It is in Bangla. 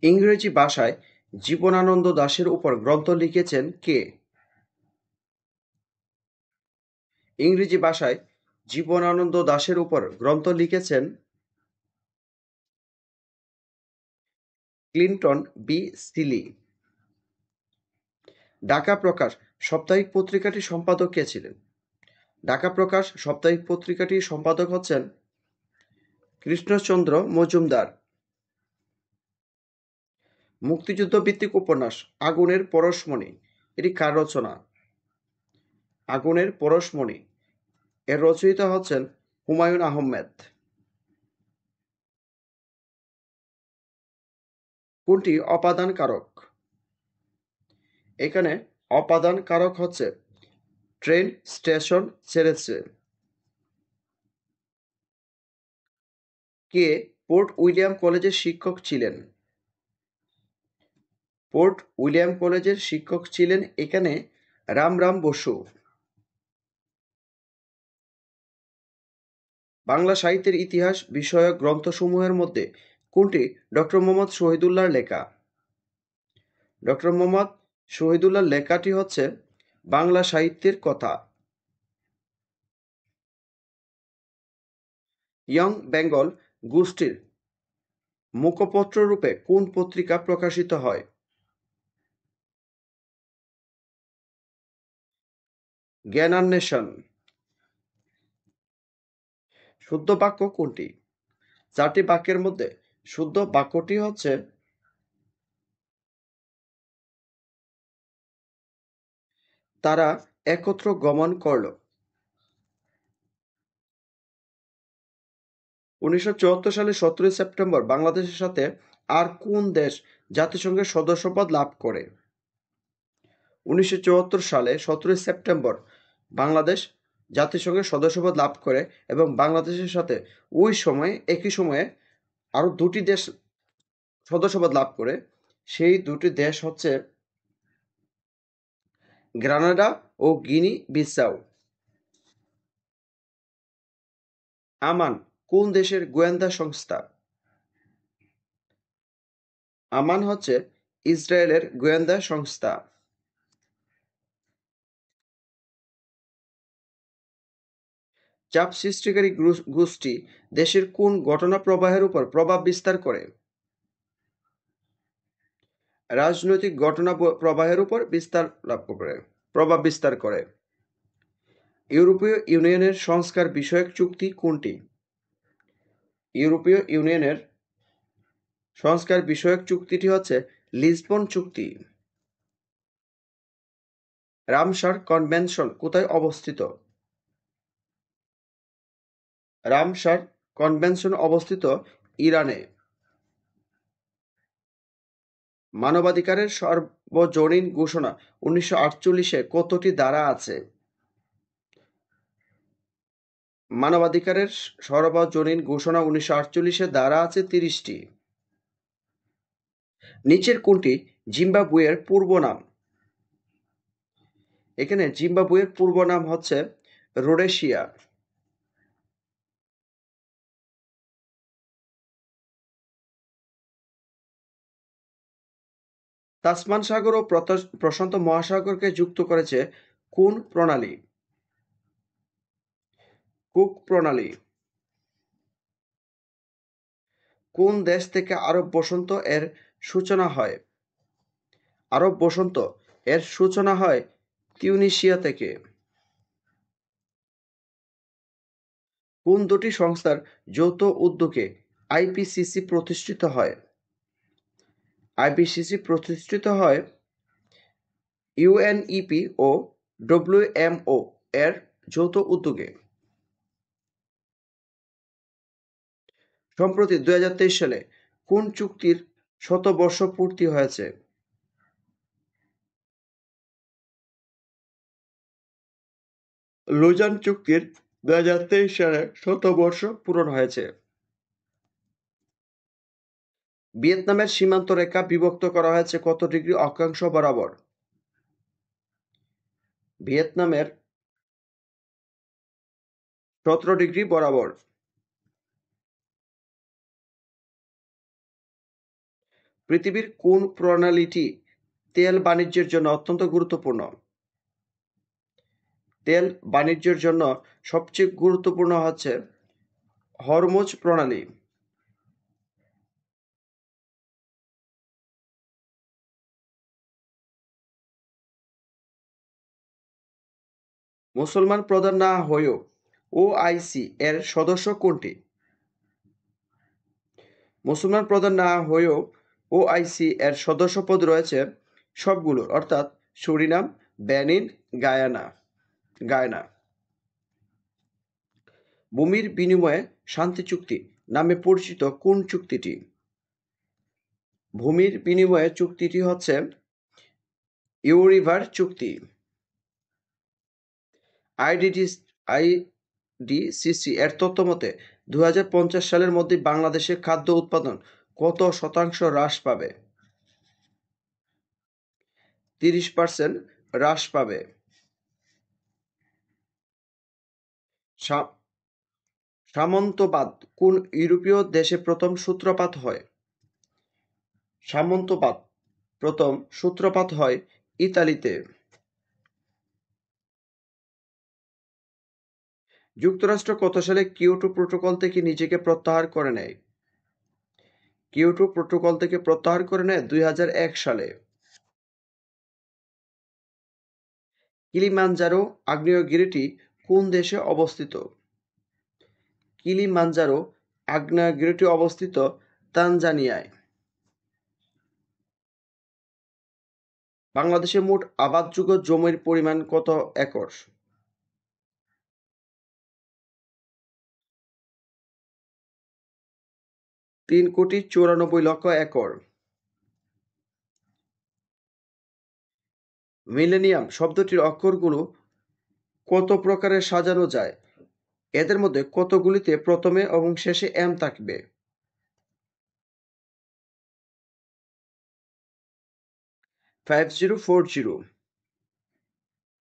ইংরেজি ভাষায় জীবনানন্দ দাশের উপর গ্রন্থ লিখেছেন কে? ইংরেজি ভাষায় জীবনানন্দ দাশের উপর গ্রন্থ লিখেছেন ক্লিন্টন বি সিলি। ঢাকা প্রকাশ সাপ্তাহিক পত্রিকাটির সম্পাদক কে ছিলেন? ঢাকা প্রকাশ সাপ্তাহিক পত্রিকাটির সম্পাদক হচ্ছেন কৃষ্ণচন্দ্র মজুমদার। মুক্তিযুদ্ধ ভিত্তিক উপন্যাস আগুনের পরশমণি এটি কার রচনা? আগুনের পরশমণি এর রচয়িতা হচ্ছেন হুমায়ুন আহমেদ। কোনটি অপাদান কারক? এখানে অপাদান কারক হচ্ছে ট্রেন স্টেশন ছেড়েছে। কে পোর্ট উইলিয়াম কলেজের শিক্ষক ছিলেন? পোর্ট উইলিয়াম কলেজের শিক্ষক ছিলেন এখানে রামরাম বসু। বাংলা সাহিত্যের ইতিহাস বিষয়ক গ্রন্থসমূহের মধ্যে কোনটি ডক্টর মোহাম্মদ শহীদুল্লাহর লেখা? ডক্টর মোহাম্মদ শহীদুল্লাহর লেখাটি হচ্ছে বাংলা সাহিত্যের কথা। ইয়ং বেঙ্গল গোষ্ঠীর মুখপত্ররূপে কোন পত্রিকা প্রকাশিত হয়? জ্ঞানান্বেষণ। শুদ্ধ বাক্য কোনটি? চারটি বাক্যের মধ্যে শুদ্ধ বাক্যটি হচ্ছে তারা একত্র গমন করল। 1974 সালের 17 সেপ্টেম্বর বাংলাদেশের সাথে আর কোন দেশ জাতিসংঘের সদস্যপদ লাভ করে? 1974 সালে 17 সেপ্টেম্বর বাংলাদেশ জাতিসংঘের সদস্যপদ লাভ করে এবং বাংলাদেশের সাথে ওই সময়ে একই সময়ে আরো দুটি দেশ সদস্যপদ লাভ করে। সেই দুটি দেশ হচ্ছে গ্রানাডা ও গিনি বিসাউ। আমান কোন দেশের গোয়েন্দা সংস্থা? আমান হচ্ছে ইসরায়েলের গোয়েন্দা সংস্থা। চাপ সৃষ্টিকারী গোষ্ঠী দেশের কোন ঘটনা প্রবাহের উপর প্রভাব বিস্তার করে? রাজনৈতিক ঘটনা প্রবাহের উপর প্রভাব বিস্তার করে। ইউরোপীয় ইউনিয়নের সংস্কার বিষয়ক চুক্তি কোনটি? ইউরোপীয় ইউনিয়নের সংস্কার বিষয়ক চুক্তিটি হচ্ছে লিসবন চুক্তি। রামসার কনভেনশন কোথায় অবস্থিত? রামসার কনভেনশন অবস্থিত ইরানে। মানবাধিকারের সার্বজনীন ঘোষণা 1948-এ কতটি ধারা আছে? মানবাধিকারের সার্বজনীন ঘোষণা 1948-এ ধারা আছে 30টি। নিচের কোনটি জিম্বাবুয়ের পূর্ব নাম? এখানে জিম্বাবুয়ের পূর্ব নাম হচ্ছে রোডেশিয়া। তাসমান সাগর ও প্রশান্ত মহাসাগরকে যুক্ত করেছে কোন প্রণালী? কুক প্রণালী। কোন দেশ থেকে আরব বসন্ত এর সূচনা হয়? আরব বসন্ত এর সূচনা হয় তিউনিসিয়া থেকে। কোন দুটি সংস্থার যৌথ উদ্যোগে আইপিসিসি প্রতিষ্ঠিত হয়? আইপিসিসি প্রতিষ্ঠিত হয় ইউএনইপি ও ডব্লিউএমও এর যৌথ উদ্যোগে। সম্প্রতি 2023 সালে কোন চুক্তির শতবর্ষ পূর্তি হয়েছে? লোজান চুক্তির 2023 সালে শতবর্ষ পূরণ হয়েছে। ভিয়েতনামের সীমান্ত রেখা বিভক্ত করা হয়েছে কত ডিগ্রি অক্ষাংশ বরাবর? ভিয়েতনামের 17 ডিগ্রি বরাবর। পৃথিবীর কোন প্রণালীটি তেল বাণিজ্যের জন্য অত্যন্ত গুরুত্বপূর্ণ? তেল বাণিজ্যের জন্য সবচেয়ে গুরুত্বপূর্ণ হচ্ছে হরমুজ প্রণালী। মুসলমান প্রধান না হয়েও ওআইসি এর সদস্য কোনটি? মুসলমান প্রধান না হয়েও ওআইসি এর সদস্যপদ রয়েছে সবগুলোর, অর্থাৎ সুরিনাম, বেনিন, গায়ানা। ভূমির বিনিময়ে শান্তি চুক্তি নামে পরিচিত কোন চুক্তিটি? ভূমির বিনিময়ে চুক্তিটি হচ্ছে ইউরিভার চুক্তি। আইডিসিসি এর তথ্যমতে 2050 সালের মধ্যে বাংলাদেশের খাদ্য উৎপাদন কত শতাংশ হ্রাস পাবে? 30% হ্রাস পাবে। সামন্তবাদ কোন ইউরোপীয় দেশে প্রথম সূত্রপাত হয়? সামন্তবাদ প্রথম সূত্রপাত হয় ইতালিতে। যুক্তরাষ্ট্র কত সালে কিয়োটো প্রোটোকল থেকে নিজেকে প্রত্যাহার করে নেয়? কিয়োটো প্রোটোকল থেকে প্রত্যাহার করে নেয় 2001 সালে। কিলিমাঞ্জারো আগ্নেয়গিরিটি কোন দেশে অবস্থিত? কিলিমাঞ্জারো আগ্নেয়গিরিটি অবস্থিত তানজানিয়ায়। বাংলাদেশে মোট আবাদযোগ্য জমির পরিমাণ কত একর? 3,94,00,000 একর। মিলেনিয়াম শব্দটির অক্ষরগুলো কত প্রকারে সাজানো যায়? এদের মধ্যে কতগুলিতে প্রথমে এবং শেষে এম থাকবে? 5040।